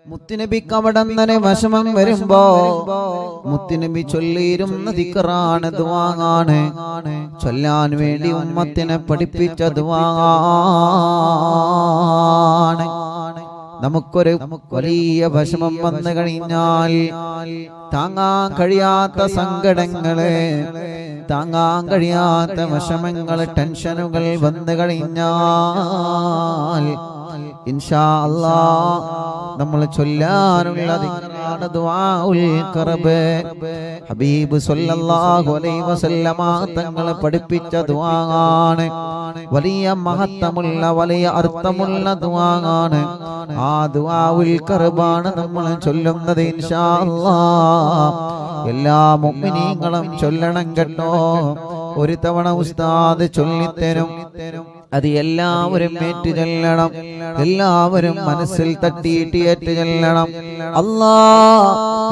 മുത്തുനബിക്ക് അവിടന്നെ വിഷമം വരുമ്പോ മുത്തുനബി ചൊല്ലിയിരുന്ന ദിക്റാണ്, ദുആണ്. ചൊല്ലാൻ വേണ്ടി ഉമ്മത്തിനെ പഠിപ്പിച്ച ദുആണ്. നമുക്കൊരു വലിയ വിഷമം വന്നു കഴിഞ്ഞാൽ, താങ്ങാൻ കഴിയാത്ത സങ്കടങ്ങള്, താങ്ങാൻ കഴിയാത്ത വിഷമങ്ങൾ, ടെൻഷനുകൾ വന്നു കഴിഞ്ഞാൽ ഇൻഷാ അല്ലാഹ് നമ്മൾ ചൊല്ലാനുള്ള ദിക്റാണ് ദുആഉൽ ഖർബ്. ഹബീബ് സല്ലല്ലാഹു അലൈഹി വസല്ലമ തങ്ങൾ പഠിപ്പിച്ച ദുആണ്. വലിയ മഹത്വമുള്ള വലിയ അർത്ഥമുള്ള ദുആണ്. ആ ദുആഉൽ ഖർബാണ് നമ്മൾ ചൊല്ലുന്നത് ഇൻഷാ അല്ലാഹ്. എല്ലാ മുഅ്മിനീങ്ങളും ചൊല്ലണം കേട്ടോ. ഒരു തവണ ഉസ്താദ് ചൊല്ലിത്തരും, അത് എല്ലാവരും ഏറ്റു ചൊല്ലണം. എല്ലാവരും മനസ്സിൽ തട്ടിയിട്ട് ഏറ്റു ചൊല്ലണം. അല്ലാഹ്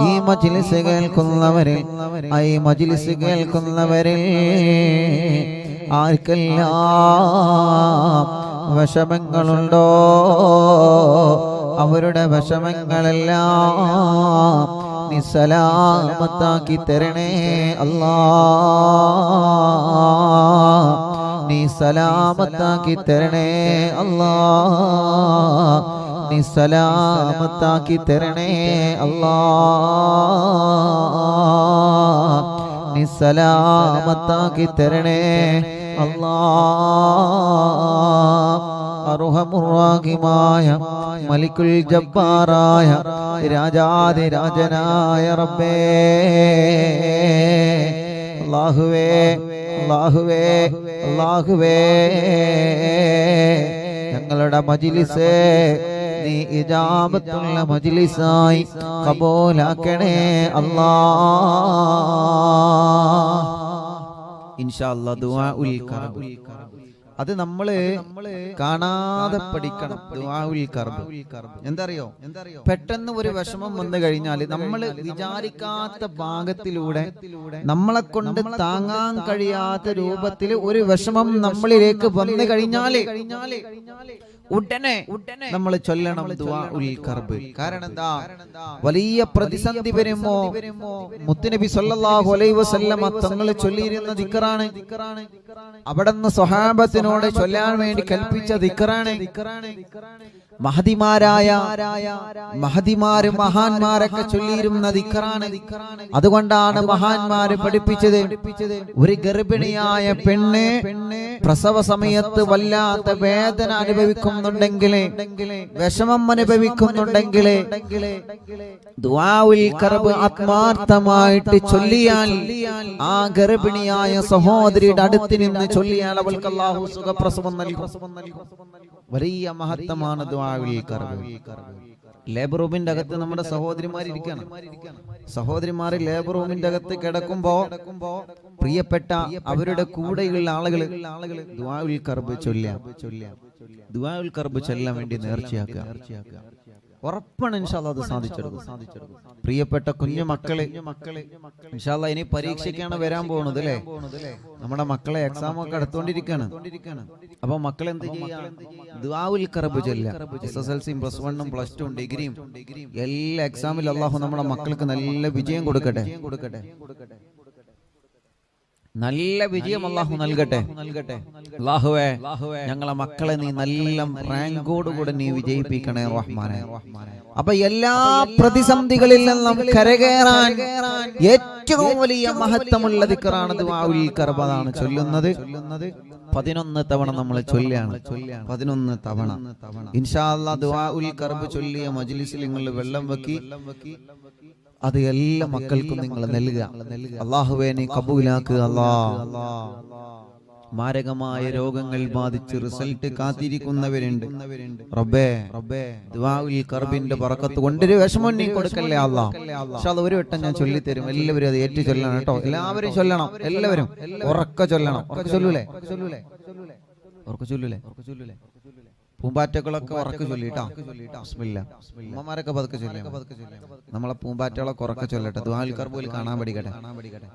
ഈ മജ്ലിസ് കേൾക്കുന്നവരിൽ, ഈ മജ്ലിസ് കേൾക്കുന്നവരിൽ ആർക്കെല്ലാം വിഷമങ്ങളുണ്ടോ അവരുടെ വിഷമങ്ങളെല്ലാം നീ സലാമത്താക്കി തരണേ അല്ലാഹ്. നീ സലാമത്താക്കി തരണേ അല്ലാഹ്. നീ സലാമത്താക്കി തരണേ അല്ലാഹ്. നീ സലാമത്താക്കി തരണേ അല്ലാഹ്. അർഹമുർ-റഹീമായ മലിക്കുൽ ജബ്ബാറായ രാജാധിരാജനായ റബ്ബേ, അല്ലാഹുവേ അല്ലാഹുവേ അല്ലാഹുവേ, ഞങ്ങളുടെ മജ്ലിസ് നീ ഇജാബത്തുള്ള മജ്ലിസായി ഖബൂലാക്കണേ അല്ലാഹ്. ഇൻഷാ അല്ലാഹ് ദുആഉൽ ഖർബ് അത് നമ്മള് കാണാതെ പഠിക്കണം. ദുആഉൽ ഖർബ് എന്തറിയോ? പെട്ടെന്ന് ഒരു വിഷമം വന്നു കഴിഞ്ഞാൽ നമ്മൾ വിചാരിക്കാത്ത ഭാഗത്തിലൂടെ നമ്മളെ കൊണ്ട് താങ്ങാൻ കഴിയാത്ത രൂപത്തിൽ ഒരു വിഷമം നമ്മളിലേക്ക് വന്നു കഴിഞ്ഞാല് ഉടനെ നമ്മൾ ചൊല്ലണം ദുആഉൽ ഖർബ്. കാരണം എന്താ? വലിയ പ്രതിസന്ധി വരുമ്പോ മുത്തുനബി സല്ലല്ലാഹു അലൈഹി വസല്ലമ തങ്ങൾ ചൊല്ലിയിരുന്ന ദിക്റാണ്. അവിടുന്ന് സ്വഹാബത്തിനോട് ചൊല്ലാൻ വേണ്ടി കൽപ്പിച്ച ദിക്റാണ്. മഹദിമാരും മഹാന്മാരൊക്കെ ചൊല്ലിയിരുന്ന ദിക്റാണ്. അതുകൊണ്ടാണ് മഹാന്മാര് പഠിപ്പിച്ചത്, ഒരു ഗർഭിണിയായ പെണ്ണ് പ്രസവ സമയത്ത് വല്ലാത്ത വേദന അനുഭവിക്കുന്നുണ്ടെങ്കിൽ, വിഷമം അനുഭവിക്കുന്നുണ്ടെങ്കിൽ ദുആഉൽ ഖർബ് ആത്മാർത്ഥമായിട്ട് ചൊല്ലിയാൽ, ആ ഗർഭിണിയായ സഹോദരിയുടെ അടുത്ത് നിന്ന് ചൊല്ലിയാൽ അവൾക്ക് അല്ലാഹു സുഖപ്രസവം നൽകും. വലിയ മഹത്വമാണ് ദുആഉൽ ഖർബ്. ലേബർ റൂമിന്റെ അകത്ത് നമ്മുടെ സഹോദരിമാരിരിക്കുകയാണ്. സഹോദരിമാര് ലേബർ റൂമിന്റെ അകത്ത് കിടക്കുമ്പോ പ്രിയപ്പെട്ട അവരുടെ കൂടെയുള്ള ആളുകൾ ദുആഉൽ ഖർബ് ചൊല്ലുക. ദുആഉൽ ഖർബ് ചൊല്ലാൻ വേണ്ടി നേർച്ചയാക്കുക. ഉറപ്പാണ് ഇൻഷാ അല്ലാഹ് അത് സാധിച്ചെടുക്കും. പ്രിയപ്പെട്ട കുഞ്ഞു മക്കളെ, ഇൻഷാ അല്ലാഹ് ഇനി പരീക്ഷയ്ക്കാണ് വരാൻ പോകുന്നത് അല്ലേ? നമ്മുടെ മക്കളെ എക്സാം ഒക്കെ എടുത്തുകൊണ്ടിരിക്കുകയാണ്. അപ്പൊ മക്കൾ എന്ത് ചെയ്യാ? ദുആഉൽ ഖർബ് ചൊല്ലുക. SSLC, +1, +2, ഡിഗ്രിയും എല്ലാ എക്സാമിലും അല്ലാഹു നമ്മുടെ മക്കൾക്ക് നല്ല വിജയം കൊടുക്കട്ടെ. നല്ല വിജയം അല്ലാഹു നൽകട്ടെ. അല്ലാഹുവേ, ഞങ്ങളെ മക്കളെ നീ നല്ല റാങ്കോടുകൂടെ നീ വിജയിപ്പിക്കണേ റഹ്മാനെ. അപ്പൊ എല്ലാ പ്രതിസന്ധികളിൽ നിന്നും കരകയറാൻ ഏറ്റവും വലിയ മഹത്വമുള്ള ദിക്റാണ് ദുആഉൽ ഖർബ്. അതാണ് ചൊല്ലുന്നത്. 11 തവണ നമ്മൾ ചൊല്ലാണ്. 11 തവണ ഇൻഷാ അല്ലാഹ് ദുആഉൽ ഖർബ് ചൊല്ലിയ മജ്ലിസിൽ നിങ്ങൾ വെള്ളം വെക്കി അത് എല്ലാ മക്കൾക്കും നിങ്ങൾ നൽകുക. അല്ലാഹുവേ നീ കബൂലാക്കുക അല്ലാഹ്. മാരകമായ രോഗങ്ങൾ ബാധിച്ച് റിസൾട്ട് കാത്തിരിക്കുന്നവരുണ്ട് റബ്ബേ. ദുആഉൽ ഖർബിന്റെ ബറക്കത്ത് കൊണ്ടൊരു വിഷമം നീ കൊടുക്കല്ലേ അല്ലാഹ്. ഇൻഷാ അല്ലാഹ് ഒരു വട്ടം ഞാൻ ചൊല്ലിത്തരും. എല്ലാവരും അത് ഏറ്റു ചൊല്ലണം കേട്ടോ. എല്ലാവരും ചൊല്ലണം. എല്ലാവരും ഉറക്കെ ചൊല്ലണം. ഉറക്കെ ചൊല്ലൂലേ? ഉറക്കെ ചൊല്ലൂലേ? പൂമ്പാറ്റകളൊക്കെ ഉറക്കെ ചൊല്ലിട്ടാ. ബിസ്മില്ലാ. ഉമ്മമാരൊക്കെ പതുക്കെ ചൊല്ലിയാ. നമ്മളെ പൂമ്പാറ്റകളൊക്കെ ഉറക്കെ ചൊല്ലട്ടെ. ദുആഉൽ ഖർബിൽ കാണാൻ പഠിക്കട്ടെ.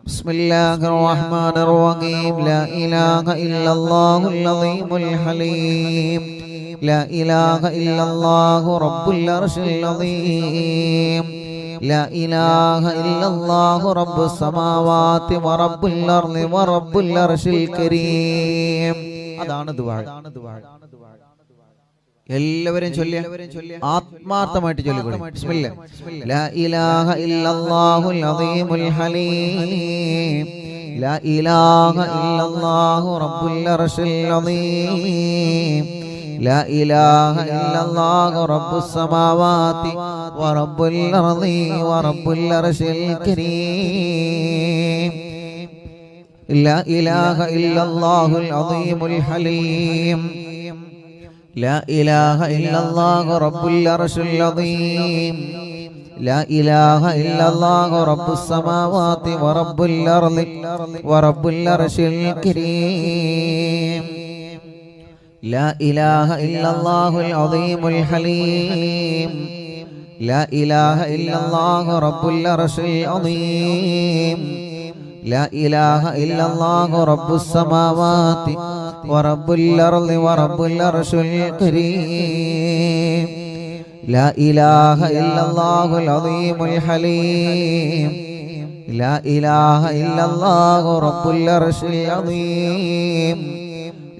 ബിസ്മില്ലാഹിർ റഹ്മാനിർ റഹീം. ലാ ഇലാഹ ഇല്ലല്ലാഹുൽ അലീമുൽ ഹലീം. لا إله إلا الله رب العرش العظيم لا إله إلا الله رب السماوات ورب الأرض ورب العرش الكريم. അതാണ് ദുആ. എല്ലാവരും ചൊല്ലിയ ആത്മാർത്ഥമായിട്ട് ചൊല്ലിക്കൊള്ളു. ബിസ്മില്ലാഹ്. ലാ ഇലാഹ ഇല്ലല്ലാഹുൽ അദീമുൽ ഹലീം ലാ ഇലാഹ ഇല്ലല്ലാഹു റബ്ബുൽ അർശിൽ അദീം ലാ ഇലാഹ ഇല്ലല്ലാഹു റബ്ബുസ് സമാവാതി വറബ്ബുൽ അർളി വറബ്ബുൽ അർശിൽ കരീം ലാ ഇലാഹ ഇല്ലല്ലാഹുൽ അദീമുൽ ഹലീം لا إله إلا الله رب العرش العظيم لا إله إلا الله رب السماوات ورب الأرض ورب العرش الكريم لا إله إلا الله العظيم الحليم لا إله إلا الله رب العرش العظيم لا إله إلا الله رب السماوات ورب الأرض ورب العرش الكريم لا إله إلا الله العظيم الحليم لا إله إلا الله رب العرش العظيم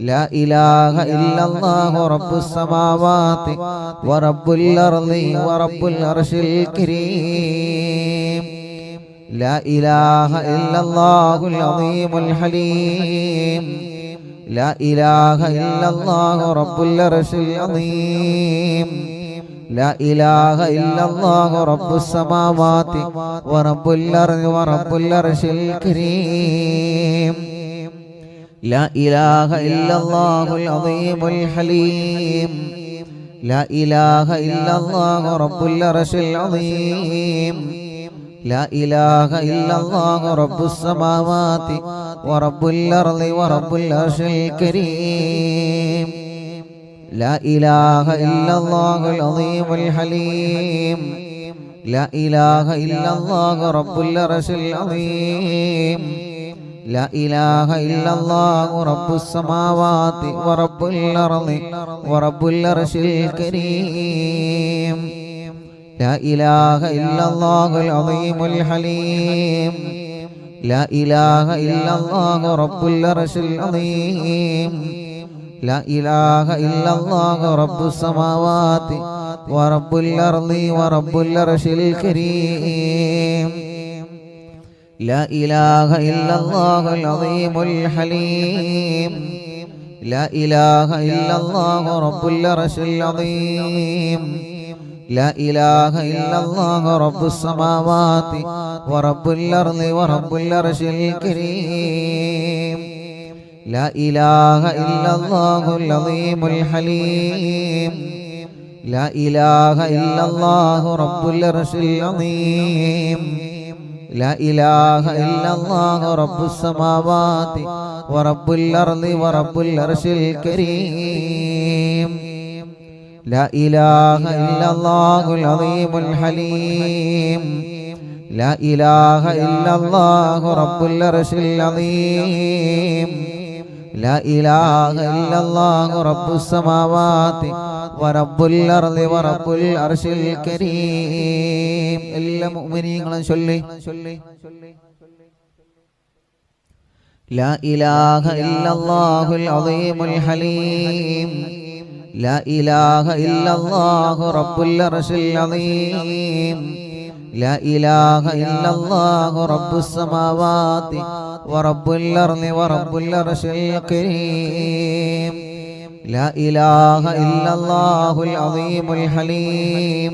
لا إله إلا الله رب السماوات ورب الأرض ورب العرش الكريم لا إله إلا الله العظيم الحليم لا إله إلا الله رب العرش العظيم لا إله إلا الله رب السماوات ورب الأرض ورب العرش الكريم لا إله إلا الله العظيم الحليم لا إله إلا الله رب العرش العظيم لا إله إلا الله رب السماوات ورب الأرض ورب العرش الكريم لا إله إلا الله العظيم الحليم لا إله إلا الله رب العرش العظيم لا إله إلا الله رب السماوات ورب الأرض ورب العرش الكريم لا إله إلا الله العظيم الحليم لا إله إلا الله رب العرش العظيم لا إله إلا الله رب السماوات ورب الأرض ورب العرش الكريم لا إله إلا الله العظيم الحليم لا إله إلا الله رب العرش العظيم لا إله إلا الله رب السماوات ورب الأرض ورب العرش الكريم لا إله إلا الله العظيم الحليم لا إله إلا الله رب العرش العظيم لا إله إلا الله رب السماوات ورب الأرض ورب العرش الكريم لا إله إلا الله العظيم الحليم لا إله إلا الله رب العرش العظيم لا إله إلا الله رب السماوات ورب الأرض ورب العرش الكريم إلا مؤمنين صلي لا إله إلا الله العظيم الحليم لا إله إلا الله رب العرش العظيم لا إله إلا الله رب السماوات ورب الأرض ورب العرش الكريم لا إله إلا الله العظيم الحليم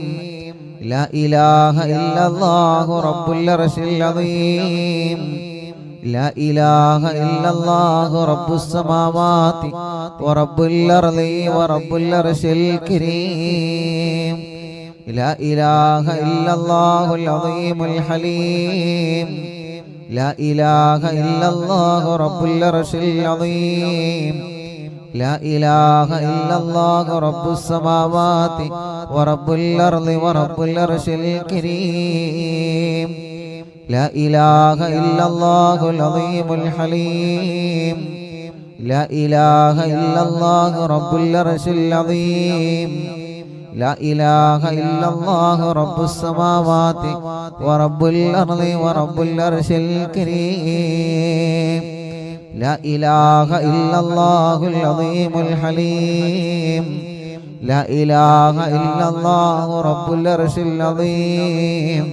لا إله إلا الله رب العرش العظيم لا إله إلا الله رب السماوات ورب الأرض ورب العرش الكريم لا إله إلا الله العظيم الحليم لا إله إلا الله رب العرش العظيم لا إله إلا الله رب السماوات ورب الأرض ورب العرش الكريم لا إله إلا الله العظيم الحليم لا إله إلا الله رب العرش العظيم لا إله إلا الله رب السماوات ورب الأرض ورب العرش الكريم لا إله إلا الله العظيم الحليم لا إله إلا الله رب العرش العظيم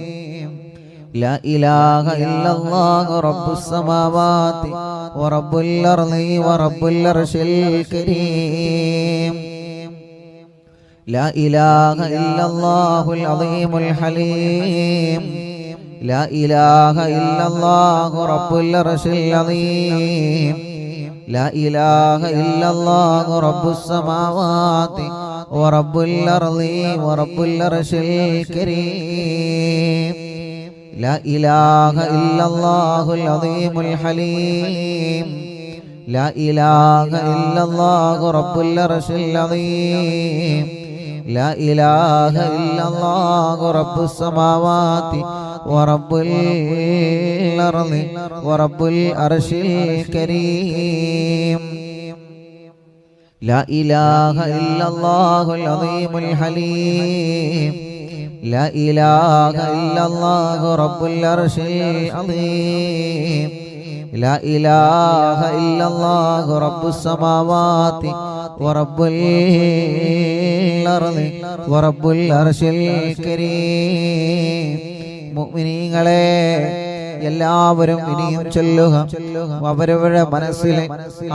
لا إله إلا الله رب السماوات ورب الأرض ورب العرش الكريم لا إله إلا الله العظيم الحليم لا إله إلا الله رب العرش العظيم لا إله إلا الله رب السماوات ورب الأرض ورب العرش الكريم لا إله إلا الله العظيم الحليم لا إله إلا الله رب العرش العظيم لا إله إلا الله رب السماوات ورب الأرض ورب العرش الكريم لا إله إلا الله العظيم الحليم لا إله إلا الله رب العرش العظيم لا إله إلا الله رب السماوات ورب الأرض ورب العرش الكريم മുഅ്മിനീങ്ങളെ എല്ലാവരും ഇനിയും ചൊല്ലുക. അവരവരുടെ മനസ്സിൽ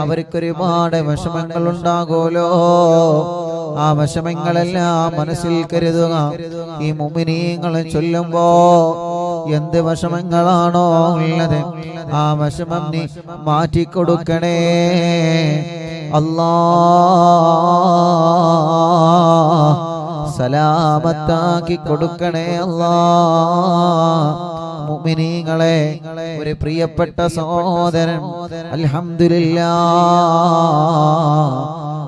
അവർക്കൊരുപാട് വിഷമങ്ങൾ ഉണ്ടാകുമല്ലോ. ആ വിഷമങ്ങളെല്ലാം മനസ്സിൽ കരുതുക. ഈ മുഅ്മിനീങ്ങൾ ചൊല്ലുമ്പോ എന്ത് വിഷമങ്ങളാണോ ഉള്ളത് ആ വിഷമം നീ മാറ്റിക്കൊടുക്കണേ അല്ലാഹ്. സലാമത്താക്കി കൊടുക്കണേ അല്ലാഹ്. മുഅ്മിനീങ്ങളെ ഒരു പ്രിയപ്പെട്ട സഹോദരൻ അൽഹംദുലില്ലാഹ്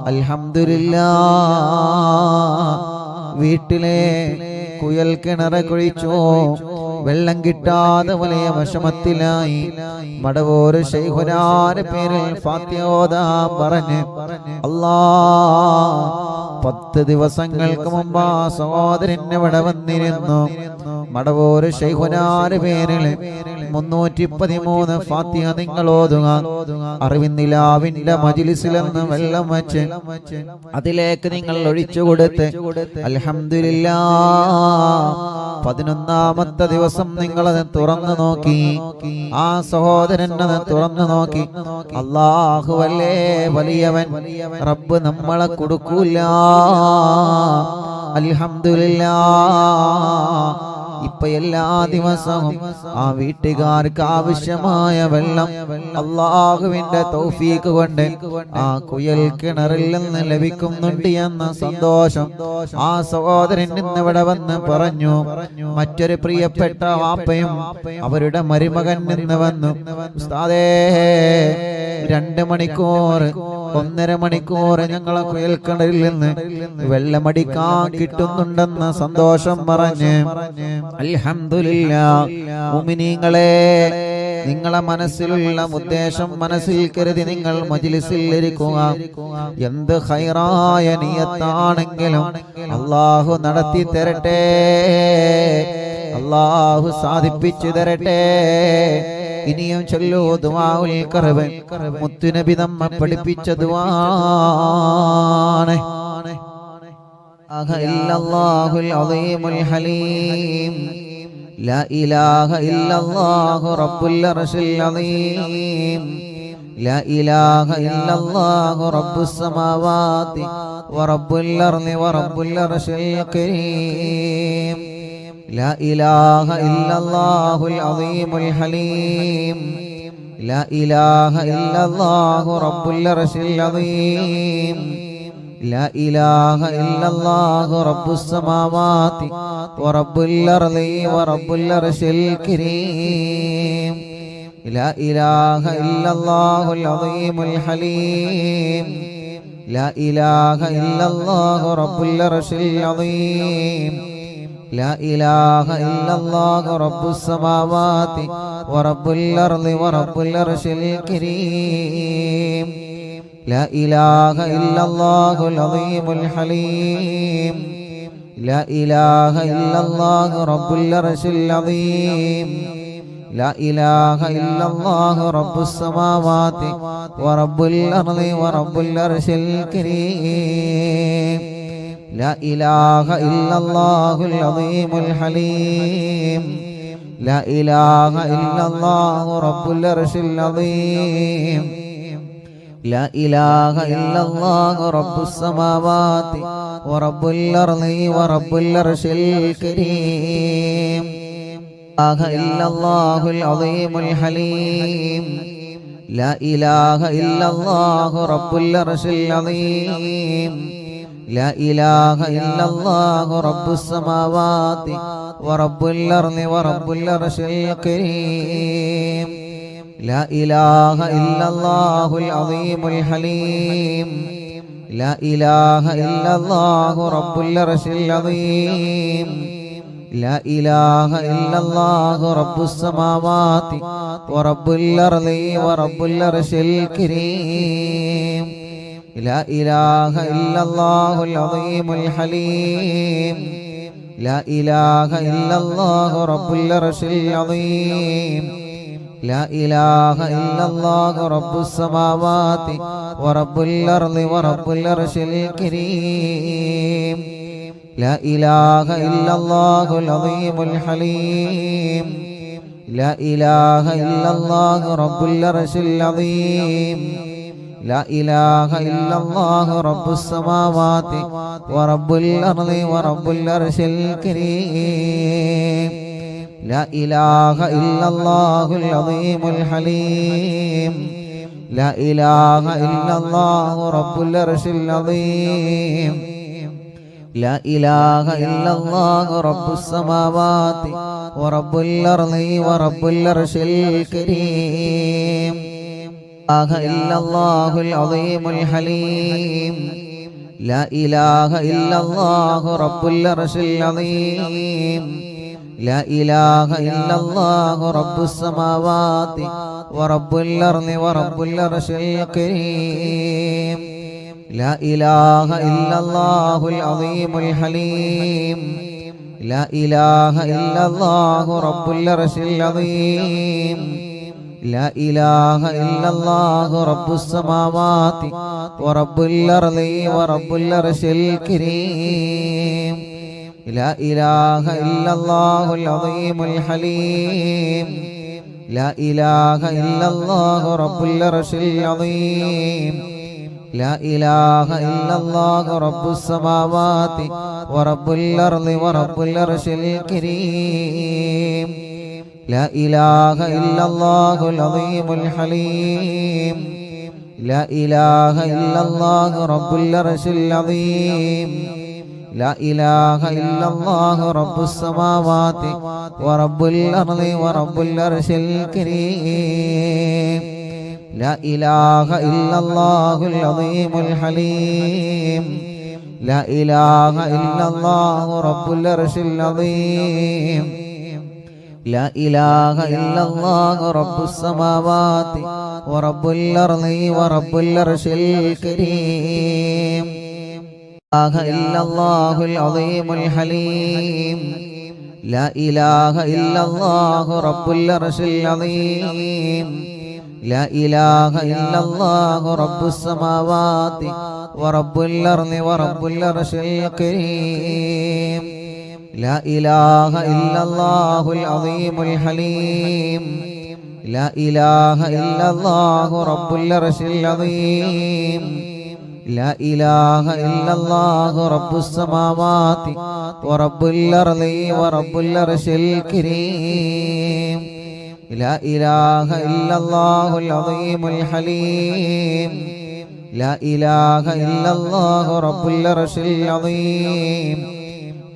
അൽഹംദുലില്ലാഹ് വീട്ടിലെ കുയൽ കിണർ കുഴിച്ചു വെള്ളം കിട്ടാതെ വലിയ വിഷമത്തിലായി. മടവൂർ ശൈഖുനാന്റെ പേരിൽ ഫാത്തിഹ ഓതാൻ പറഞ്ഞ് അല്ലാഹ് 10 ദിവസങ്ങൾക്ക് മുമ്പ് ആ സഹോദരൻ ഇവിടെ വന്നിരുന്നു. മടവൂർ ശൈഖുനാന്റെ പേരിൽ 313 ഫാത്തിഹ നിങ്ങൾ ഓതുക. അറിവിന്നിലാവിന്റെ മജ്ലിസിൽ നിന്ന് വെള്ളം വെച്ച് അതിലേക്ക് നിങ്ങൾ ഒഴിച്ചു കൊടുത്ത് അൽഹംദുലില്ലാഹ് 11ാമത്തെ ദിവസം നിങ്ങളത് തുറന്നു നോക്കി. ആ സഹോദരൻ അത് തുറന്നു നോക്കി. അല്ലാഹുവല്ലേ വലിയവൻ, റബ്ബ് നമ്മളെ കൊടുക്കൂല. അൽഹംദുലില്ലാഹ് ഇപ്പൊ എല്ലാ ദിവസവും ആ വീട്ടുകാർക്ക് ആവശ്യമായ വെള്ളം അല്ലാഹുവിന്റെ തൗഫീഖ് കൊണ്ട് ആ കുയൽ കിണറിൽ നിന്ന് ലഭിക്കുന്നുണ്ട് എന്ന സന്തോഷം ആ സഹോദരൻ ഇന്ന് ഇവിടെ വന്ന് പറഞ്ഞു. മറ്റൊരു പ്രിയപ്പെട്ട വാപ്പയും അവരുടെ മരുമകൻ നിന്ന് വന്നു. ഉസ്താദേ 2 മണിക്കൂർ 1.5 മണിക്കൂർ ഞങ്ങളെ കുയൽ കിണറിൽ നിന്ന് വെള്ളമടിക്കാൻ കിട്ടുന്നുണ്ടെന്ന സന്തോഷം പറഞ്ഞ് അൽഹംദുലില്ലാഹ്. മുഅ്മിനീങ്ങളെ നിങ്ങളെ മനസ്സിലുള്ള ഉദ്ദേശം മനസ്സിൽ കരുതി നിങ്ങൾ മജ്ലിസിൽ ഇരിക്കുക. എന്ത് ഖൈറായ നിയത്താണെങ്കിലും അല്ലാഹു നടത്തി തരട്ടെ, അല്ലാഹു സാധിപ്പിച്ചു തരട്ടെ. ഇനിയും ചൊല്ലൂ ദുആഉൽ ഖർബ്. മുത്തുനബി നമ്മെ പഠിപ്പിച്ച ദുആണ്. ഇല്ലല്ലാഹുൽ അളീമുൽ ഹലീം ലാ ഇലാഹ ഇല്ലല്ലാഹു റബ്ബുൽ അർശിൽ അളീം ലാ ഇലാഹ ഇല്ലല്ലാഹു റബ്ബുസ് സമാവാതി വറബ്ബുൽ അർളി വറബ്ബുൽ അർശിൽ കരീം ലാ ഇലാഹ ഇല്ലല്ലാഹുൽ അളീമുൽ ഹലീം ലാ ഇലാഹ ഇല്ലല്ലാഹു റബ്ബുൽ അർശിൽ അളീം لا إله إلا الله رب السماوات ورب الأرض ورب العرش الكريم لا إله إلا الله العظيم الحليم لا إله إلا الله رب العرش العظيم لا إله إلا الله رب السماوات ورب الأرض ورب العرش الكريم لا إله إلا الله العظيم الحليم لا إله إلا الله رب العرش العظيم لا إله إلا الله رب السماوات ورب الأرض ورب العرش الكريم لا إله إلا الله العظيم الحليم لا إله إلا الله رب العرش العظيم لا إله إلا الله رب السماوات ورب الأرض ورب العرش الكريم لا إله إلا الله العظيم الحليم لا إله إلا الله رب العرش العظيم لا إله إلا الله رب السماوات ورب الأرض ورب العرش الكريم لا إله إلا الله العظيم الحليم لا إله إلا الله رب العرش العظيم لا إله إلا الله رب السماوات ورب الأرض ورب العرش الكريم لا إله إلا الله العظيم الحليم لا إله إلا الله رب العرش العظيم لا إله إلا الله رب السماوات ورب الأرض ورب العرش الكريم لا إله إلا الله العظيم الحليم لا إله إلا الله رب العرش العظيم لا إله إلا الله رب السماوات ورب الأرض ورب العرش الكريم لا إله إلا الله العظيم الحليم لا إله إلا الله رب العرش العظيم لا إله إلا الله رب السماوات ورب الأرض ورب العرش الكريم لا إله إلا الله العظيم الحليم لا إله إلا الله رب العرش العظيم لا إله إلا الله رب السماوات ورب الأرض ورب العرش الكريم لا إله إلا الله العظيم الحليم لا إله إلا الله رب العرش العظيم لا إله إلا الله رب السماوات ورب الأرض ورب العرش الكريم لا إله إلا الله العظيم الحليم لا إله إلا الله رب العرش العظيم لا إله إلا الله رب السماوات ورب الأرض ورب العرش الكريم لا إله إلا الله العظيم الحليم لا إله إلا الله رب العرش العظيم لا إله إلا الله رب السماوات ورب الأرض ورب العرش الكريم لا إله إلا الله العظيم الحليم لا إله إلا الله رب العرش العظيم لا إله إلا الله رب السماوات ورب الأرض ورب العرش الكريم لا إله إلا الله العظيم الحليم لا إله إلا الله رب العرش العظيم لا إله إلا الله رب السماوات ورب الأرض ورب العرش الكريم لا إله إلا الله العظيم الحليم لا إله إلا الله رب العرش العظيم لا إله إلا الله رب السماوات ورب الأرض ورب العرش الكريم لا إله إلا الله العظيم الحليم لا إله إلا الله رب العرش العظيم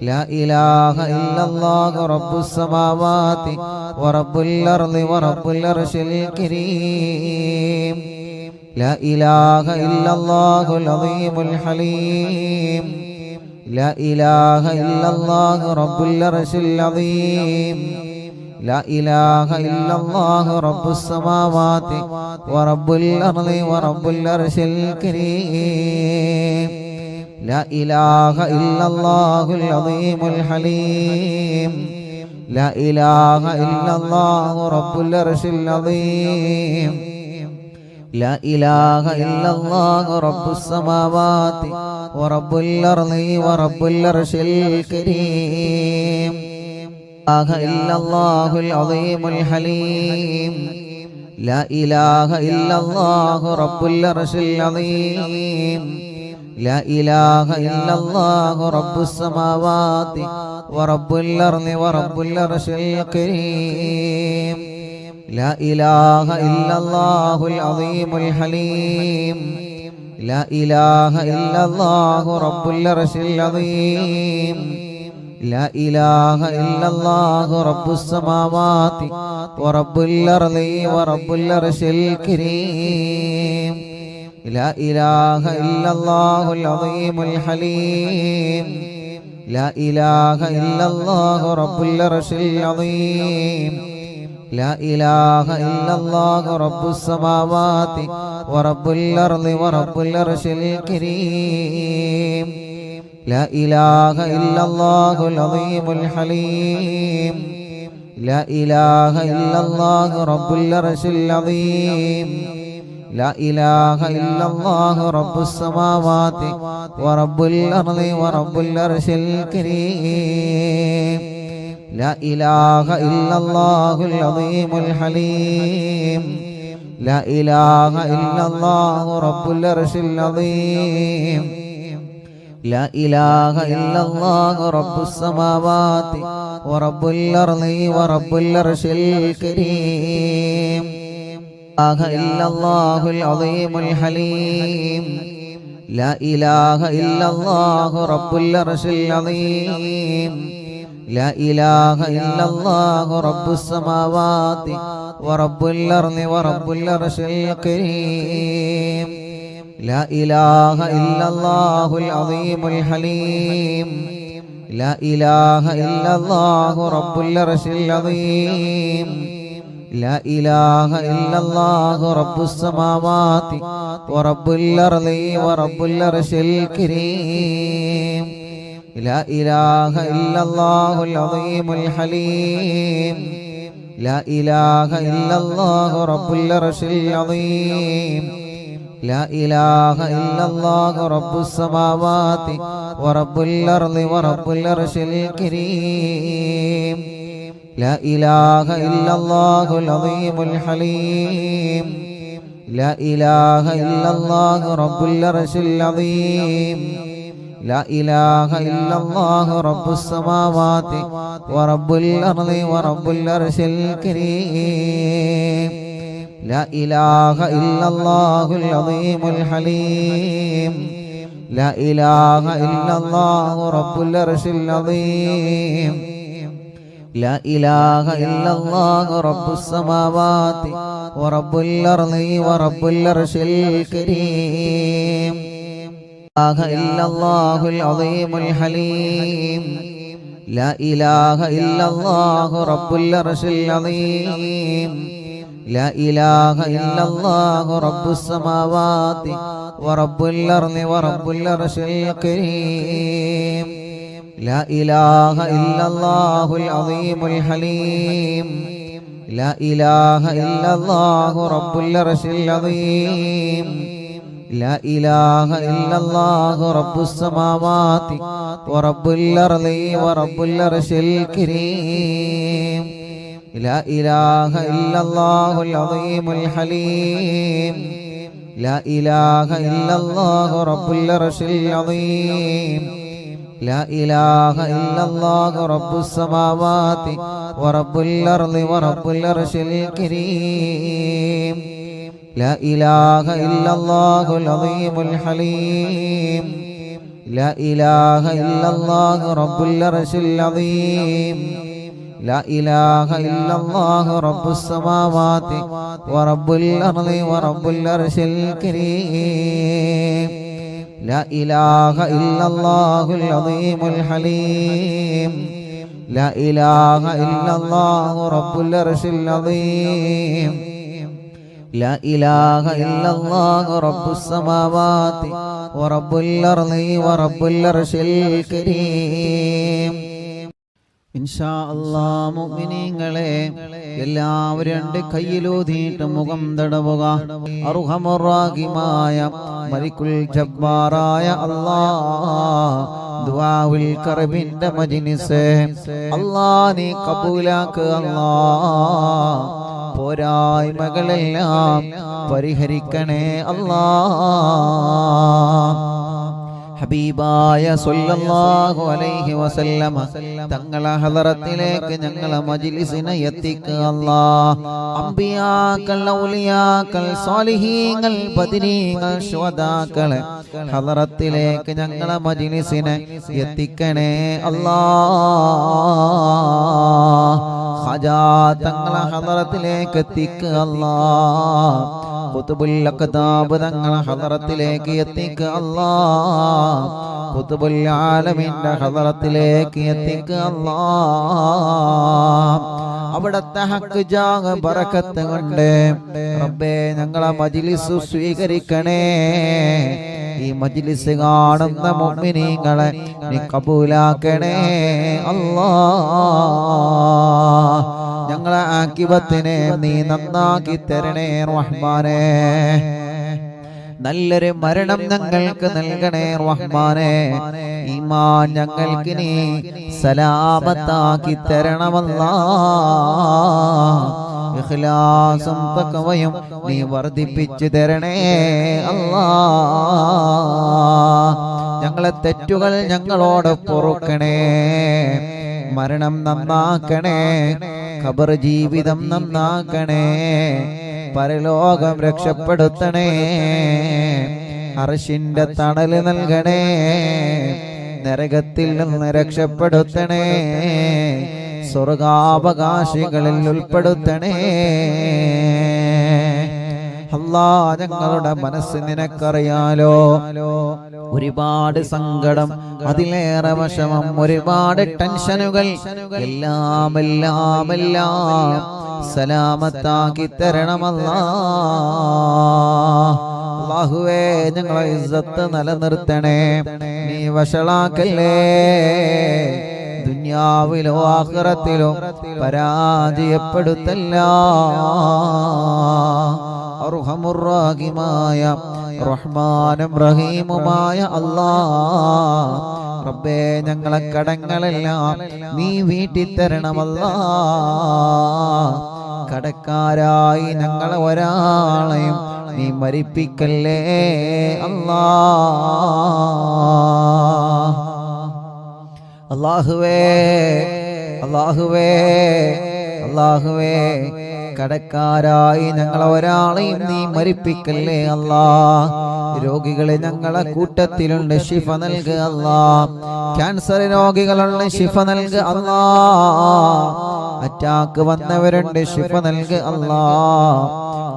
لا إله إلا الله رب السماوات ورب الأرض ورب العرش الكريم لا إله إلا الله العظيم الحليم لا إله إلا الله رب العرش العظيم لا إله إلا الله رب السماوات ورب الأرض ورب العرش الكريم لا إله إلا الله العظيم الحليم لا إله إلا الله رب العرش العظيم لا إله إلا الله رب السماوات ورب الأرض ورب العرش الكريم لا إله إلا الله العظيم الحليم لا إله إلا الله رب العرش العظيم لا إله إلا الله رب السماوات ورب الأرض ورب العرش الكريم لا إله إلا الله العظيم الحليم لا إله إلا الله رب العرش العظيم لا إله إلا الله رب السماوات ورب الأرض ورب العرش الكريم لا إله إلا الله العظيم الحليم لا إله إلا الله رب العرش العظيم لا إله إلا الله رب السماوات ورب الأرض ورب العرش الكريم لا إله إلا الله العظيم الحليم لا إله إلا الله رب العرش العظيم لا إله إلا الله رب السماوات ورب الأرض ورب العرش الكريم لا إله إلا الله العظيم الحليم لا إله إلا الله رب العرش العظيم لا إله إلا الله رب السماوات ورب الأرض ورب العرش الكريم لا إله إلا الله العظيم الحليم لا إله إلا الله رب العرش العظيم لا إله إلا الله رب السماوات ورب الأرض ورب العرش الكريم لا إله إلا الله العظيم الحليم لا إله إلا الله رب العرش العظيم لا إله إلا الله رب السماوات ورب الأرض ورب العرش الكريم لا إله إلا الله العظيم الحليم لا إله إلا الله رب العرش العظيم لا إله إلا الله رب السماوات ورب الأرض ورب العرش الكريم لا إله إلا الله العظيم الحليم لا إله إلا الله رب العرش العظيم لا إله إلا الله رب السماوات ورب الأرض ورب العرش الكريم لا إله إلا الله العظيم الحليم لا إله إلا الله رب العرش العظيم لا إله إلا الله رب السماوات ورب الأرض ورب العرش الكريم لا إله إلا الله العظيم الحليم لا إله إلا الله رب العرش العظيم لا إله إلا الله رب السماوات ورب الأرض ورب العرش الكريم لا إله إلا الله العظيم الحليم لا إله إلا الله رب العرش العظيم لا إله إلا الله رب السماوات ورب الأرض ورب العرش الكريم لا إله إلا الله العظيم الحليم لا إله إلا الله رب العرش العظيم لا إله إلا الله رب السماوات ورب الأرض ورب العرش الكريم لا إله إلا الله العظيم الحليم لا إله إلا الله رب العرش العظيم لا إله إلا الله رب السماوات ورب الأرض ورب العرش الكريم لا إله إلا الله العظيم الحليم ലാ ഇലാഹ ഇല്ലല്ലാഹു റബ്ബുൽ അർശിൽ അദീം ലാ ഇലാഹ ഇല്ലല്ലാഹു റബ്ബുസ് സമാവാതി വറബ്ബുൽ അർളി വറബ്ബുൽ അർശിൽ കരീം. ഇൻഷാ അല്ലാഹ് മുഅ്മിനീങ്ങളെ എല്ലാവരും രണ്ട് കയ്യിലൂതിയിട്ട് മുഖം തടവുക. അർഹമുർ റഹീമായ മലിക്കുൽ ജബ്ബാറായ അല്ലാഹ് ദുആഉൽ കർബിന്റെ മജ്ലിസ് അല്ലാഹ് നീ കബൂലാക്ക്. അല്ലാഹ് പോരായ്മകളെല്ലാം പരിഹരിക്കണേ അല്ലാഹ്. ഹബീബായ സല്ലല്ലാഹു അലൈഹി വസല്ലമ തങ്ങളെ ഹളറത്തിലേക്ക് ഞങ്ങളെ മജ്ലിസിനെ എത്തിക്കുക അല്ലാഹ്. അംബിയാക്കൾ, ഔലിയാക്കൾ, സ്വാലിഹീങ്ങൾ, ബദരീങ്ങൾ, ശുഹദാക്കളെ ഹളറത്തിലേക്ക് ഞങ്ങളെ മജ്ലിസിനെ എത്തിക്കണേ അല്ലാഹ്. ഖജാ തങ്ങളെ ഹളറത്തിലേക്ക് എത്തിക്കുക അല്ലാഹ്. ഖുതുബുൽ അഖ്താബ് തങ്ങളെ ഹളറത്തിലേക്ക് എത്തിക്കുക അല്ലാഹ്. ഖുതുബുൽ ആലമീന്റെ ഹളറത്തിലേക്ക് എത്തിക്കുക അല്ലാഹ്. അവിടത്തെ ഹക്ക് ജാഹ ബറക്കത്ത് കൊണ്ട് റബ്ബേ ഞങ്ങളെ മജ്ലിസ് സ്വീകരിക്കണേ. ഈ മജ്ലിസ് കാണുന്ന മുഅ്മിനീങ്ങളെ നീ കബൂലാക്കണേ അല്ലാഹ്. ഞങ്ങളെ ആഖിബത്തിനെ നീ നന്നാക്കി തരണേ റഹ്മാനേ. നല്ലൊരു മരണം ഞങ്ങൾക്ക് നൽകണേ റഹ്മാനേ. ഈമാൻ ഞങ്ങൾക്ക് നീ സലാമത്താക്കി തരണമല്ലാഹ്. ഇഖ്ലാസും തഖ്വയും നീ വർദ്ധിപ്പിച്ചു തരണേ അല്ലാഹ്. ഞങ്ങളെ തെറ്റുകൾ ഞങ്ങളോട് പൊറുക്കണേ. മരണം നന്നാക്കണേ. ഖബർ ജീവിതം നന്നാക്കണേ. പരലോകം രക്ഷപ്പെടുത്തണേ. അർശിന്റെ തണല് നൽകണേ. നരകത്തിൽ നിന്ന് രക്ഷപ്പെടുത്തണേ. സ്വർഗാവകാശികളിൽ ഉൾപ്പെടുത്തണേ അല്ലാഹ്. ഞങ്ങളുടെ മനസ്സ് നിനക്കറിയാലോ. ഒരുപാട് സങ്കടം, അതിലേറെ വിഷമം, ഒരുപാട് ടെൻഷനുകൾ എല്ലാം സലാമത്താക്കി തരണമല്ലാഹ്. അല്ലാഹുവേ ഞങ്ങളെ ഇസ്സത്ത് നിലനിർത്തണേ. നീ വഷളാക്കല്ലേ. ദുനിയാവിലോ ആഖിറത്തിലോ പരാജയപ്പെടുത്തല്ല. അർഹമുർ റഹീമായ റഹ്മാനും റഹീമുമായ അല്ലാഹ് റബ്ബേ ഞങ്ങളെ കടങ്ങളെല്ലാം നീ വീട്ടി തരണമല്ലാഹ്. കടക്കാരായി ഞങ്ങളെ ഒരാളെയും നീ മരിപ്പിക്കല്ലേ അല്ലാഹ്. അല്ലാഹുവേ അല്ലാഹുവേ അല്ലാഹുവേ കടക്കാരായി ഞങ്ങളെ ഒരാളെയും നീ മരിപ്പിക്കല്ലേ അല്ലാഹ്. രോഗികളെ ഞങ്ങളെ കൂട്ടത്തിലുണ്ട്, ശിഫ നൽകുക അല്ലാഹ്. ക്യാൻസർ രോഗികളുണ്ട്, ശിഫ നൽകുക അല്ലാഹ്. അറ്റാക്ക് വന്നവരുണ്ട്, ശിഫ നൽകുക അല്ലാഹ്.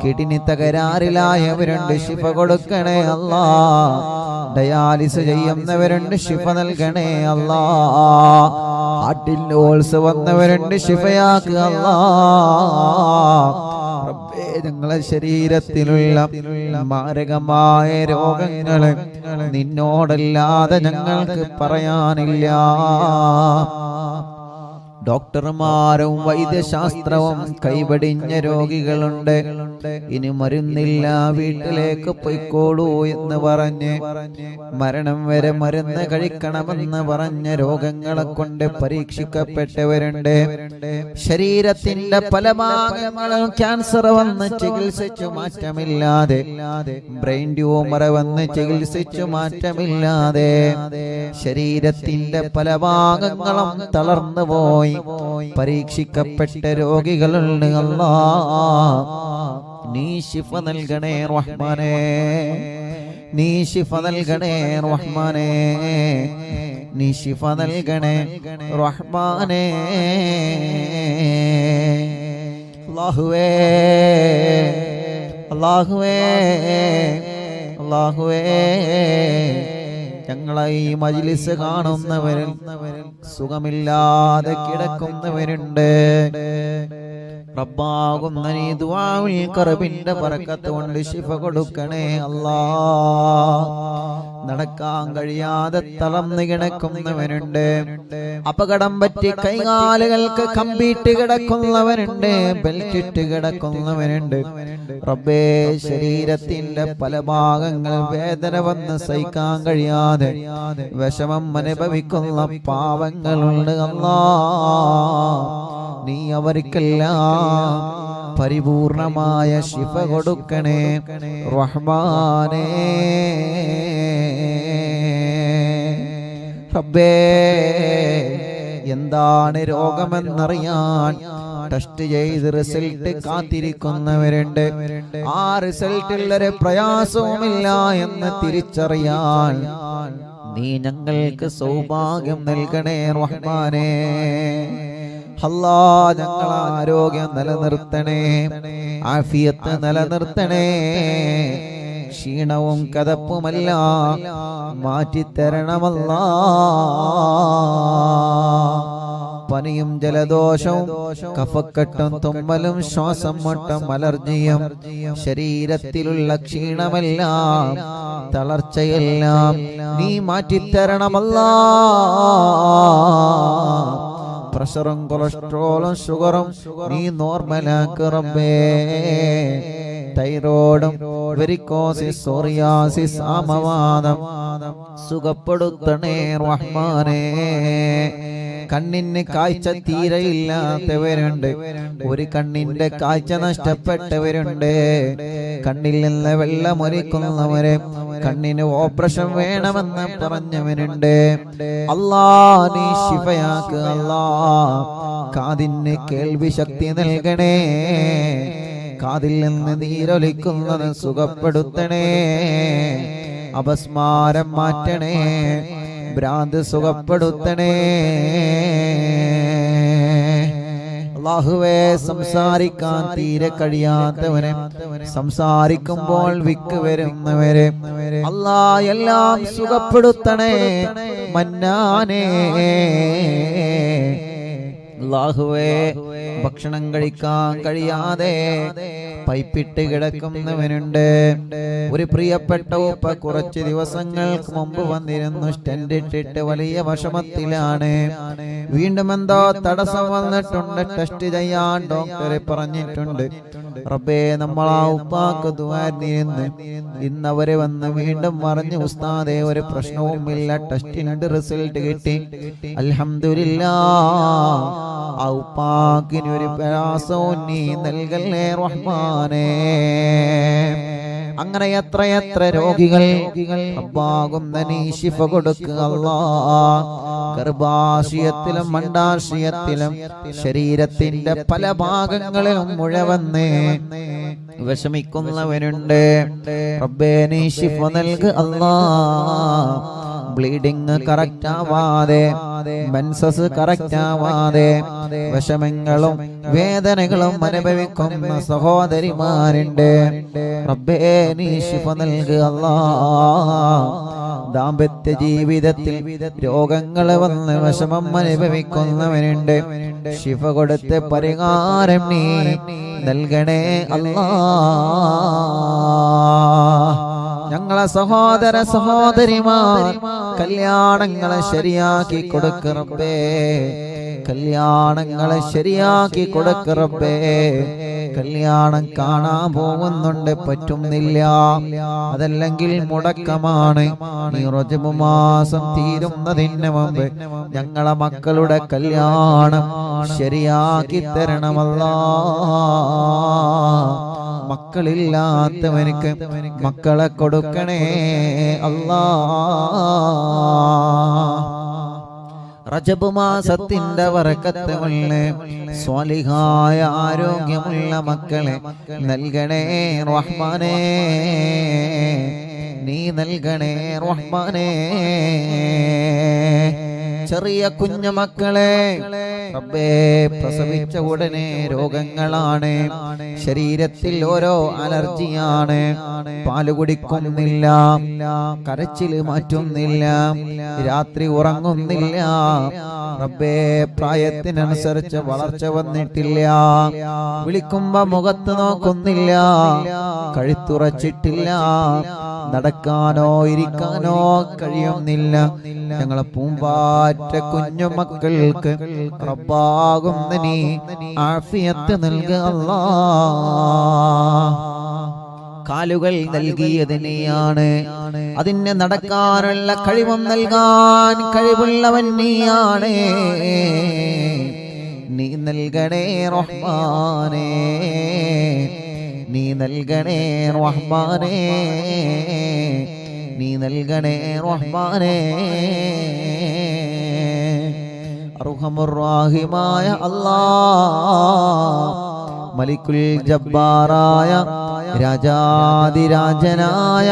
കിഡ്നി തകരാറിലായവരുണ്ട്, ശിഫ കൊടുക്കണേ അല്ലാഹ്. ഡയാലിസ് ചെയ്യുന്നവരുണ്ട്, ശിഫ നൽകണേ അല്ലാഹ്. ഹാർട്ടിൽ ഹോൾസ് വന്നവരുണ്ട്, ശിഫയാക്കുക അല്ലാഹ്. റബ്ബേ ഞങ്ങളെ ശരീരത്തിലുള്ള മാരകമായ രോഗങ്ങളെ നിന്നോടല്ലാതെ ഞങ്ങൾക്ക് പറയാനില്ല. ഡോക്ടർമാരും വൈദ്യശാസ്ത്രവും കൈവടിഞ്ഞ രോഗികളുണ്ട്. ഇനി മരുന്നില്ല, വീട്ടിലേക്ക് പൊയ്ക്കോളൂ എന്ന് പറഞ്ഞ് മരണം വരെ മരുന്ന് കഴിക്കണമെന്ന് പറഞ്ഞ രോഗങ്ങളെ കൊണ്ട് പരീക്ഷിക്കപ്പെട്ടവരുണ്ട്. ശരീരത്തിന്റെ പല ഭാഗങ്ങളും ക്യാൻസർ വന്ന് ചികിത്സിച്ചു മാറ്റമില്ലാതെ, ബ്രെയിൻ ട്യൂമർ വന്ന് ചികിത്സിച്ചു മാറ്റമില്ലാതെ ശരീരത്തിന്റെ പല ഭാഗങ്ങളും തളർന്നു പോയി പരീക്ഷിക്കപ്പെട്ട രോഗികളുണ്ട്. അല്ലാഹ് നീ ശിഫ നൽകണേ റഹ്മാനേ. നീ ശിഫ നൽകണേ റഹ്മാനേ. നീ ശിഫ നൽകണേ റഹ്മാനേ. അല്ലാഹുവേ അല്ലാഹുവേ അല്ലാഹുവേ ഞങ്ങളെ ഈ മജ്ലിസ് കാണുന്നവരിൽ സുഖമില്ലാതെ കിടക്കുന്നവരുണ്ട്. റബ്ബാകുന്ന നീ ദുആഉൽ ഖർബിന്റെ ബറക്കത്ത് കൊണ്ട് ശിഫ കൊടുക്കണേ അല്ലാഹ്. നടക്കാൻ കഴിയാതെ തളർന്നു കിടക്കുന്നവരുണ്ട്. അപകടം പറ്റി കൈകാലുകൾക്ക് കമ്പിയിട്ട് കിടക്കുന്നവരുണ്ട്. ബെൽറ്റിട്ട് കിടക്കുന്നവരുണ്ട്. റബ്ബേ, ശരീരത്തിന്റെ പല ഭാഗങ്ങൾ വേദന വന്ന് സഹിക്കാൻ കഴിയാതെ വിഷമം അനുഭവിക്കുന്ന പാവങ്ങളുണ്ട് അല്ലാഹ്. നീ അവർക്കെല്ലാം പരിപൂർണമായ ശിഫ കൊടുക്കണേ റഹ്മാനേ. റബ്ബേ, എന്താണ് രോഗമെന്നറിയാൻ ടെസ്റ്റ് ചെയ്ത് റിസൾട്ട് കാത്തിരിക്കുന്നവരുണ്ട്. ആ റിസൾട്ടിൽ ഒരു പ്രയാസവുമില്ല എന്ന് തിരിച്ചറിയാൻ നീ ഞങ്ങൾക്ക് സൗഭാഗ്യം നൽകണേ റഹ്മാനേ. അല്ലാ, ഞങ്ങളെ ആരോഗ്യം നിലനിർത്തണേ, ആഫിയത്ത് നിലനിർത്തണേ. ക്ഷീണവും കതപ്പുമെല്ലാം മാറ്റിത്തരണമല്ലാ. പനിയും ജലദോഷവും കഫക്കെട്ടും തുമ്മലും ശ്വാസം മുട്ടും അലർജിയും ശരീരത്തിലുള്ള ക്ഷീണമെല്ലാം തളർച്ചയെല്ലാം നീ മാറ്റിത്തരണമല്ലാ. പ്രഷറും കൊളസ്ട്രോളും ഷുഗറും നീ നോർമലാക്ക് റബ്ബേ. തൈറോയിഡും വെരിക്കോസിസ് സോറിയാസിസ് ആമവാദം സുഖപ്പെടുത്തണേ റഹ്മാനേ. കണ്ണിന് കാഴ്ച തീരെയില്ലാത്തവരുണ്ട്. ഒരു കണ്ണിന്റെ കാഴ്ച നഷ്ടപ്പെട്ടവരുണ്ട്. കണ്ണിൽ നിന്ന് വെള്ളമൊലിക്കുന്നവരെ, കണ്ണിന് ഓപ്പറേഷൻ വേണമെന്ന് പറഞ്ഞവനുണ്ട്. അല്ലാ, നീ ശിഫയാക്ക് അല്ലാ. കാതിന് കേൾവി ശക്തി നൽകണേ. കാതിൽ നിന്ന് നീരൊലിക്കുന്നത് സുഖപ്പെടുത്തണേ. അപസ്മാരം മാറ്റണേ. ഭ്രാന്ത് സുഖപ്പെടുത്തണേ. അല്ലാഹുവേ, സംസാരിക്കാൻ തീരെ കഴിയാത്തവരെ, സംസാരിക്കുമ്പോൾ വിക്ക് വരുന്നവരെ അല്ലാ എല്ലാം സുഖപ്പെടുത്തണേ മന്നാനേ. അല്ലാഹുവേ, ഭക്ഷണം കഴിക്കാൻ കഴിയാതെ പൈപ്പിട്ട് കിടക്കുന്നവനുണ്ട്. ഒരു പ്രിയപ്പെട്ട ഉപ്പ കുറച്ച് ദിവസങ്ങൾക്ക് മുമ്പ് വന്നിരുന്നു. സ്റ്റെന്റ് ഇട്ടിട്ട് വലിയ വിഷമത്തിലാണ്. വീണ്ടും എന്തോ തടസ്സം വന്നിട്ടുണ്ട്. ടെസ്റ്റ് ചെയ്യാൻ ഡോക്ടറെ പറഞ്ഞിട്ടുണ്ട്. റബ്ബേ, നമ്മളാ ഉപ്പാക്ക് ദുആർന്നിരുന്നു. ഇന്നവരെ വന്ന് വീണ്ടും പറഞ്ഞു, ഉസ്താദേ ഒരു പ്രശ്നവുമില്ല, ടെസ്റ്റിന്റെ റിസൾട്ട് കിട്ടി, അൽഹംദുലില്ലാഹ്. ആ ഉപ്പാക്കിന് ഒരു പ്രയാസവും നീ നൽകല്ലേ റഹ്മാനേ. അങ്ങനെ എത്രയെത്ര രോഗികൾ റബ്ബാകുന്ന നീ ശിഫ കൊടുക്കുക അല്ലാഹ്. ഗർഭാശയത്തിലും അണ്ഡാശയത്തിലും ശരീരത്തിന്റെ പല ഭാഗങ്ങളിലും മുഴവന്ന് വിഷമിക്കുന്നവരുണ്ട്. റബ്ബേ, നീ ശിഫ നൽകുക അല്ലാഹ്. ബ്ലീഡിങ് കറക്റ്റ് ആവാതെ, മെൻസസ് കറക്റ്റ് ആവാതെ വിഷമങ്ങളും വേദനകളും അനുഭവിക്കുന്ന സഹോദരിമാരുണ്ട്. റബ്ബേ, നീ ശിഫ നൽകുക അല്ലാഹ്. ദാമ്പത്യ ജീവിതത്തിൽ രോഗങ്ങൾ വന്ന് വിഷമം അനുഭവിക്കുന്നവരുണ്ട്. ശിഫ കൊടുത്ത് പരിഹാരം നീ നൽകണേ അല്ലാഹ്. ഞങ്ങളെ സഹോദര സഹോദരിമാർ കല്യാണങ്ങളെ ശരിയാക്കി കൊടുക്ക റബ്ബേ. കല്യാണങ്ങളെ ശരിയാക്കി കൊടുക്ക റബ്ബേ. കല്യാണം കാണാൻ പോകുന്നുണ്ട്, പറ്റുന്നില്ല, അതല്ലെങ്കിൽ മുടക്കമാണ്. ഈ റജബ് മാസം തീരുന്നതിന് മുമ്പ് ഞങ്ങളെ മക്കളുടെ കല്യാണം ശരിയാക്കി തരണമല്ലാഹ്. മക്കളില്ലാത്തവനിക്ക് മക്കളെ കൊടുക്കണേ അല്ലാഹ്. റജബ് മാസത്തിന്റെ ബറക്കത്ത് കൊണ്ട് സ്വാലിഹായ ആരോഗ്യമുള്ള മക്കളെ നൽകണേ റഹ്മാനേ. നീ നൽകണേ റഹ്മാനേ. ചെറിയ കുഞ്ഞുമക്കളെ റബ്ബേ പ്രസവിച്ച ഉടനെ രോഗങ്ങളാണ്, ശരീരത്തിൽ ഓരോ അലർജിയാണ്, പാല് കുടിക്കുന്നില്ല, കരച്ചില് മാറ്റുന്നില്ല, രാത്രി ഉറങ്ങുന്നില്ല. റബ്ബേ പ്രായത്തിനനുസരിച്ച് വളർച്ച വന്നിട്ടില്ല, വിളിക്കുമ്പോ മുഖത്ത് നോക്കുന്നില്ല, കഴുത്തുറച്ചിട്ടില്ല, നടക്കാനോ ഇരിക്കാനോ കഴിയുന്നില്ല. ഞങ്ങളെ പൂമ്പാറ്റ കുഞ്ഞുമക്കൾക്ക് റബ്ബാകുന്ന നീ ആഫിയത്ത് നൽകുക അല്ലാഹ്. കാലുകൾ നൽകിയതിനെയാണ്, അതിനെ നടക്കാനുള്ള കഴിവും നൽകാൻ കഴിവുള്ളവൻ നീയാണ്. നീ നൽകണേ റഹ്മാനേ, നീ നൽകണേ റഹ്മാനേ, നീ നൽകണേ റഹ്മാനേ. അർഹമുർ റഹീമായ അല്ലാഹ്, മലിക്കുൽ ജബ്ബാറായ രാജാതിരാജനായ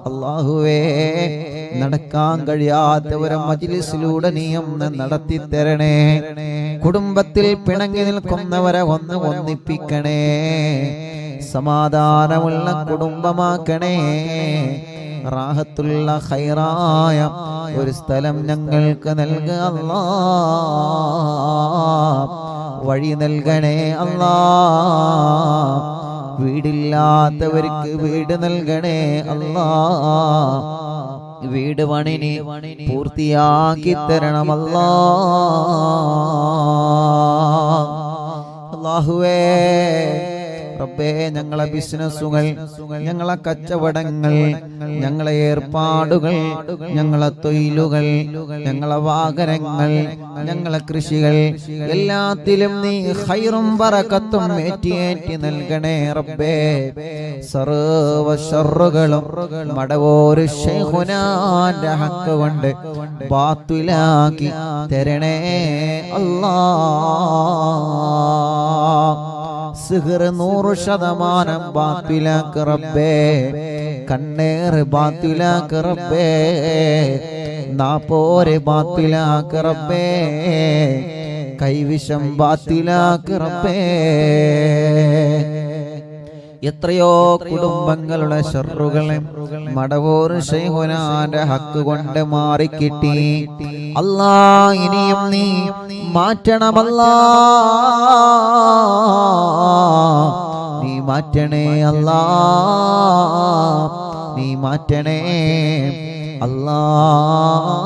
അല്ലാഹുവേ, നടക്കാൻ കഴിയാത്തവരെ മജ്ലിസിലൂടെ നീ ഒന്ന് നടത്തി തരണേ. കുടുംബത്തിൽ പിണങ്ങി നിൽക്കുന്നവരെ ഒന്ന് ഒന്നിപ്പിക്കണേ, സമാധാനമുള്ള കുടുംബമാക്കണേ. റാഹത്തുള്ള ഖൈറായ ഒരു സ്ഥലം ഞങ്ങൾക്ക് നൽകുക അല്ലാഹ്, വഴി നൽകണേ അല്ലാഹ്. വീടില്ലാത്തവർക്ക് വീട് നൽകണേ അല്ലാഹ്, വീട് പണിനി പൂർത്തിയാക്കി തരണം അല്ലാഹ്. അല്ലാഹുവേ റബ്ബേ, ഞങ്ങളെ ബിസിനസ്സുകൾ, ഞങ്ങളെ കച്ചവടങ്ങൾ, ഞങ്ങളെ ഏർപ്പാടുകൾ, ഞങ്ങളെ തൊഴിലുകൾ, ഞങ്ങളെ വാഹനങ്ങൾ, ഞങ്ങളെ കൃഷികൾ, എല്ലാത്തിലും നീ ഖൈറും ബറക്കത്തും ഏറ്റി നൽകണേ റബ്ബേ. സർവ്വ ശർറുകളും മടവൂർ ശൈഖുനാന്റെ ഹക്ക് കൊണ്ട് ബാത്തിലാക്കി തരണേ അല്ലാഹ്. സിഹ്ർ 100% ബാത്തിലാക്ക് റബ്ബേ, കണ്ണേറ് ബാത്തിലാക്ക് റബ്ബേ, നാപ്പോര് ബാത്തിലാക്ക് റബ്ബേ, കൈവിഷം ബാത്തിലാക്ക് റബ്ബേ. എത്രയോ കുടുംബങ്ങളുടെ ശർറുകളെ മടവൂർ ശൈഖുനാന്റെ ഹക്ക് കൊണ്ട് മാറിക്കിട്ടി അല്ലാഹ്. ഇനിയും നീ മാറ്റണമല്ലാ, നീ മാറ്റണേ അല്ലാഹ്, നീ മാറ്റണേ അല്ലാഹ്.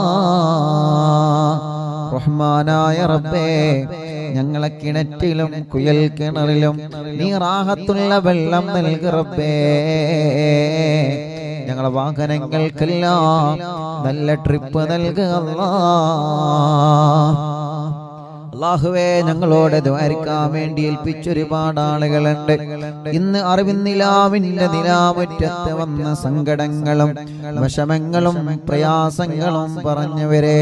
റഹ്മാനായ റബ്ബേ, ഞങ്ങളെ കിണറ്റിലും കുയൽ കിണറിലും നീ റാഹത്തുള്ള വെള്ളം നൽകി റബ്ബേ. ഞങ്ങളെ വാഹനങ്ങൾക്കെല്ലാം നല്ല ട്രിപ്പ് നൽകുക അല്ലാഹ്. അല്ലാഹുവേ, ഞങ്ങളോട് ദ്വാരിക്കാൻ വേണ്ടി ഏൽപ്പിച്ച ഒരുപാട് ആളുകളുണ്ട്. ഇന്ന് അറിവിന്നിലാവിന്റെ നിലാമുറ്റത്ത് വന്ന സങ്കടങ്ങളും വിഷമങ്ങളും പ്രയാസങ്ങളും പറഞ്ഞവരെ,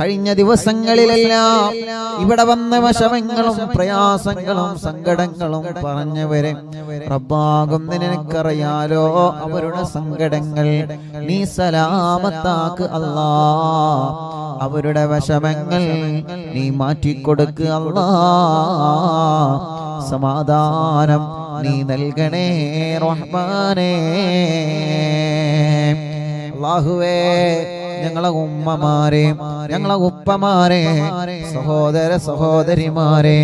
കഴിഞ്ഞ ദിവസങ്ങളിലെല്ലാം ഇവിടെ വന്ന വിഷമങ്ങളും പ്രയാസങ്ങളും സങ്കടങ്ങളും പറഞ്ഞവരെ, റബ്ബാകുന്ന നിനക്കറിയാലോ അവരുടെ സങ്കടങ്ങൾ നീ സലാമത്താക്ക് അല്ലാഹ്. അവരുടെ വിഷമങ്ങൾ നീ മാറ്റിക്കൊടുക്കുക അല്ലാഹ്. സമാധാനം നീ നൽകണേ റഹ്മാനേ. അല്ലാഹുവേ, ഞങ്ങളെ ഉമ്മമാരെ, ഞങ്ങളെ ഉപ്പമാരെ, സഹോദര സഹോദരിമാരെ,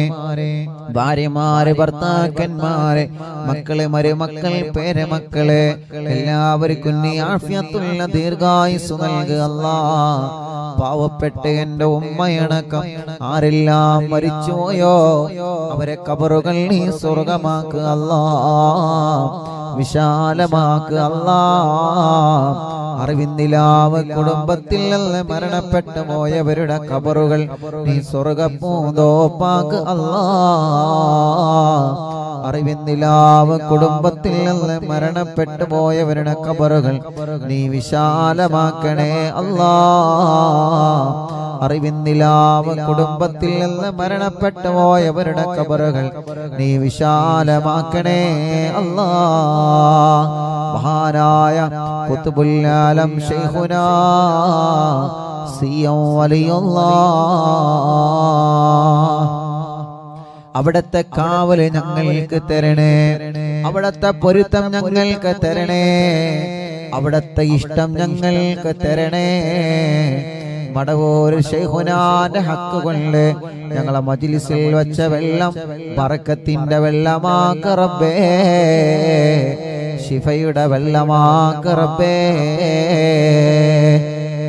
ഭാര്യമാരെ, ഭർത്താക്കന്മാരെ, മക്കളെ, മരുമക്കൾ, പേരമക്കളെ, എല്ലാവർക്കും നീ ആഫിയത്തുള്ള ദീർഘായുസ്സു നൽകുക അല്ലാഹ്. പാവപ്പെട്ട എന്റെ ഉമ്മയടക്കം ആരെല്ലാം മരിച്ചുപോയോ അവരെ ഖബറുകൾ നീ സ്വർഗമാക്കുക അല്ലാഹ്, വിശാലമാക്കുക അല്ലാഹ്. അറിവിന്നിലാവ് കുടുംബത്തിൽ നിന്ന് മരണപ്പെട്ടു പോയവരുടെ ഖബറുകൾ നീ സ്വർഗപ്പൂന്തോപ്പാക്ക് അല്ലാഹ്. അറിവിന്നിലാവ് കുടുംബത്തിൽ നിന്ന് മരണപ്പെട്ടു പോയവരുടെ ഖബറുകൾ നീ വിശാലമാക്കണേ അല്ലാഹ്. അറിവിന്നിലാവ് കുടുംബത്തിൽ നിന്ന് മരണപ്പെട്ടു പോയവരുടെ ഖബറുകൾ നീ വിശാലമാക്കണേ അല്ലാഹ്. മഹാനായ ഖുത്ബുൽ ആലം ശൈഖുനാ സിയം വലിയുള്ളാഹ് അവിടത്തെ കാവല് ഞങ്ങൾക്ക് തരണേ, അവിടത്തെ പൊരുത്തം ഞങ്ങൾക്ക് തരണേ, അവിടത്തെ ഇഷ്ടം ഞങ്ങൾക്ക് തരണേ. മടവൂർ ശൈഖുനാന്റെ ഹക്ക് കൊണ്ട് ഞങ്ങളെ മജ്ലിസിൽ വെച്ച വെള്ളം ബറക്കത്തിന്റെ വെള്ളമാക്ക് റബ്ബേ, ശിഫയുടെ വെള്ളമാക്ക് റബ്ബേ.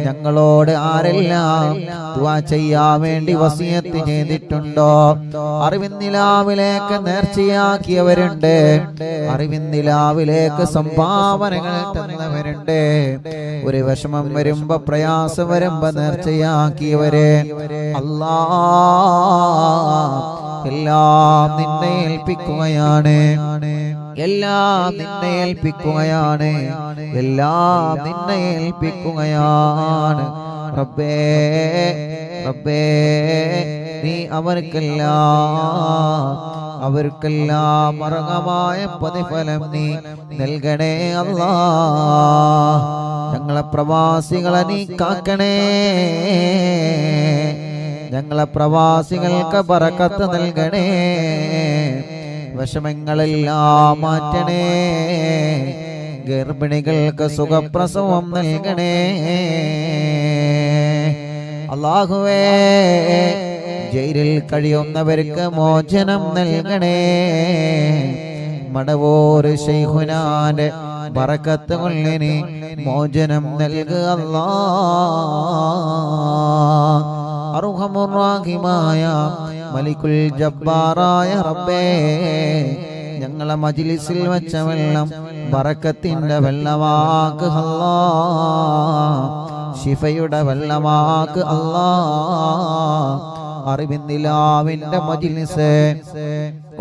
ഞങ്ങളോട് ആരെല്ലാം ദുആ ചെയ്യാൻ വേണ്ടി വസിയത്ത് ചെയ്തിട്ടുണ്ടോ, അറിവിന്നിലാവിലേക്ക് നേർച്ചയാക്കിയവരുണ്ട്, അറിവിന്നിലാവിലേക്ക് സംഭാവനകൾ തന്നവരുണ്ട്, ഒരു വിഷമം വരുമ്പോ പ്രയാസം വരുമ്പോ നേർച്ചയാക്കിയവരെ അല്ലാഹ് എല്ലാം നിന്നെ ഏൽപ്പിക്കുകയാണ്, എല്ലാം നിന്നെ ഏൽപ്പിക്കുകയാണ്, എല്ലാം നിന്നെ ഏൽപ്പിക്കുകയാണ് റബ്ബേ. റബ്ബേ നീ അവർക്കെല്ലാം അർഹമായ പ്രതിഫലം നീ നൽകണേ അല്ലാഹ്. ഞങ്ങളെ പ്രവാസികളെ നീ കാക്കണേ, ഞങ്ങളെ പ്രവാസികൾക്ക് ബറക്കത്ത് നൽകണേ, വിഷമങ്ങളെല്ലാം മാറ്റണേ, ഗർഭിണികൾക്ക് സുഖപ്രസവം നൽകണേ അല്ലാഹുവേ. ജയിലിൽ കഴിയുന്നവർക്ക് മോചനം നൽകണേ, മടവൂർ ശൈഖുനാന്റെ ബറക്കത്ത് കൊള്ളിനി മോചനം നൽകുക അല്ലാഹ്. അർഹമുർ റഹീമായ മലിക്കുൽ ജബ്ബാറായ റബ്ബേ, ഞങ്ങളെ മജ്ലിസിൽ വെച്ച വെള്ളം ബറക്കത്തിന്റെ വെള്ളമാക്ക് അല്ലാഹ്, ശിഫയുടെ വെള്ളമാക്ക് അല്ലാഹ്. അറിവിന്നിലാവിന്റെ മജ്ലിസ്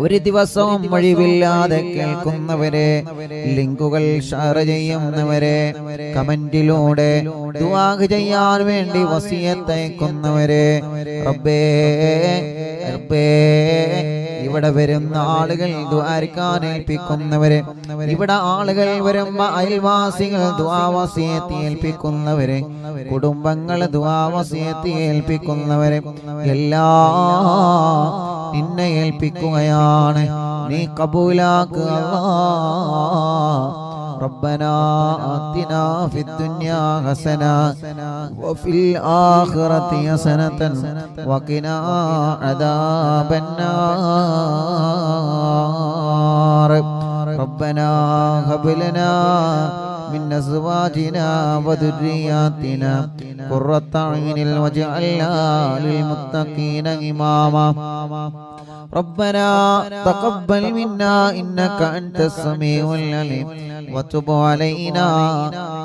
ഒരു ദിവസവും ഒഴിവില്ലാതെ കേൾക്കുന്നവരെ, ലിങ്കുകൾ ഷെയർ ചെയ്യുന്നവരെ, കമന്റിലൂടെ ദുആ ചെയ്യാൻ വേണ്ടി വസിയത്ത് അയക്കുന്നവരെ റബ്ബേ, റബ്ബേ ഇവിടെ വരുന്ന ആളുകൾ ദുആർക്കാൻ ഏൽപ്പിക്കുന്നവരെ, ഇവിടെ ആളുകൾ വരുമ്പോ അയൽവാസികൾ ദുആ വസിയത്ത് ഏൽപ്പിക്കുന്നവരെ, കുടുംബങ്ങൾ ദുആ വസിയത്ത് ഏൽപ്പിക്കുന്നവരെ എല്ലാം നിന്നെ ഏൽപ്പിക്കുകയാണ്, നീ കബൂലാക്കുക അല്ലാഹ്. ربنا آتنا في الدنيا حسنة وفي الآخرة حسنة وقنا عذاب النار. ربنا هب لنا من أزواجنا وذرياتنا قرة أعين واجعلنا للمتقين إماما. ربنا تقبل منا إنك أنت السميع العليم وتب علينا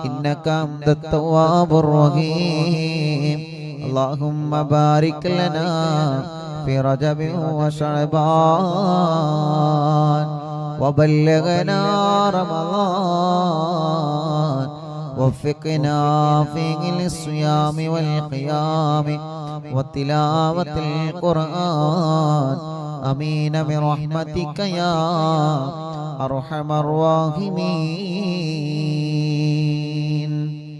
إنك أنت التواب الرحيم. اللهم بارك لنا في رجب وشعبان وبلغنا رمضان، وفقنا فيه للصيام والقيام وتلاوة القرآن. آمين برحمتك يا أرحم الراحمين.